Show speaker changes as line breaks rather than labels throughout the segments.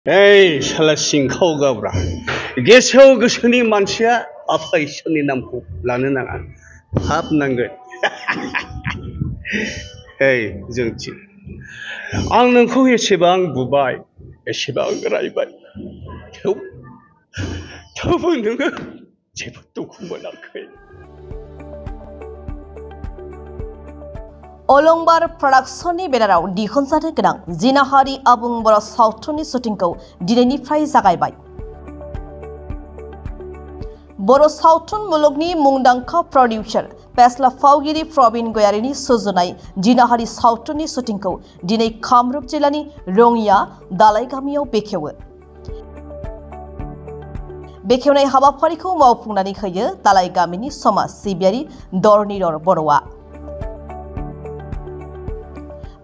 साला सिंखाव गाब्रा गेसाव गोसोनि मानसिया आफा इसोरनि नामखौ लानो नाङा पाप नांगोन। जोंथि आं नोंखौ एसेबां बुबाय एसेबां रायबाय थेवबो नोङो जेबो दुखु मोनाखै।
अलंबार प्रडाक्शननि बेनाराव दिहुनजानो गोनां जिनाहारि आबुं बर' सावथुननि शुटिंखौ दिनैनिफ्राय जागायबाय। बर' सावथुन मुलुगनि मुंदांखा प्रडिउसार फेस्ला फावगिरि प्रबीण गयारीनि सुजुनाय जिनाहारि सावथुननि शुटिंखौ दिनै कामरुप जिल्लानि रङिया दालाइ गामियाव बेखेवो। बेखेवनाय हाबाफारिखौ मावफुंनानै होयो दालाइ गामिनि समाज सिबियारि धरनीधर बर'आ।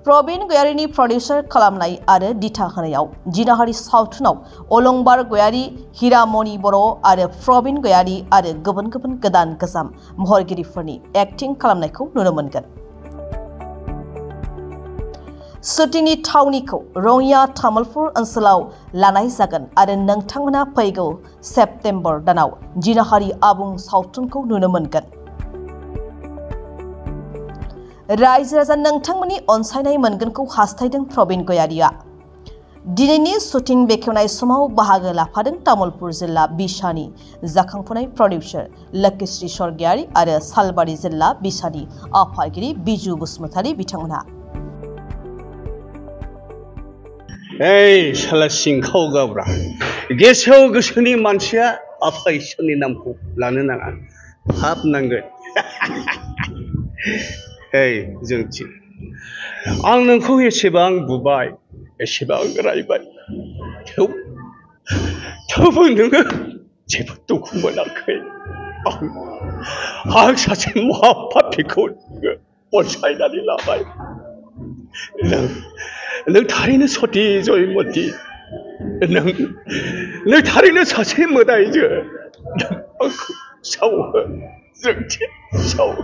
प्रबीण गयारीनि प्रडिउसार खालामनाय आरो दिथा होनायाव जिनाहारि सावथुनाव अलंबार गयारी, हिरामणि बर' आरो प्रबीण गयारी आरो गुबुन गुबुन गोदान गोजाम महरगिरिफोरनि एक्टिं खालामनायखौ नुनो मोनगोन। शुटिंनि थावनिखौ रङिया तामुलपुर ओनसोलाव लानाय जागोन आरो नोंथांमोना फैगौ सेप्तेम्बर दानाव जिनाहारि आबुं सावथुनखौ नुनो मोनगोन। रायजो राजा नोंथांमोननि अनसायनाय मोनगोनखौ हास्थायदों प्रबीण गयारीआ। दिनैनि शुटिं बेखेवनाय समाव बाहागो लाफादों तामुलपुर जिल्ला बिसानि जाखांफुनाय प्रडिउसार लोक्षिश्री स्वर्गियारी आरो सालबारि जिल्ला बिसानि आफादगिरि बिजु बसुमतारी बिथांमोनहा।
साला सिंखाव गाब्रा गेसाव गोसोनि मानसिया आफा इसोरनि नामखौ लानो नाङा पाप नांगोन। जोंथि आं नोंखौ एसेबां बुबाय एसेबां रायबाय थेवबो नोङो जेबो दुखु मोनाखै। आं सासे महापापिखौ अनसायनानै लाबाय। नों थारैनो सती जयमती, नों थारैनो सासे मोदायजो। आंखौ सावहो जोंथि सावहो।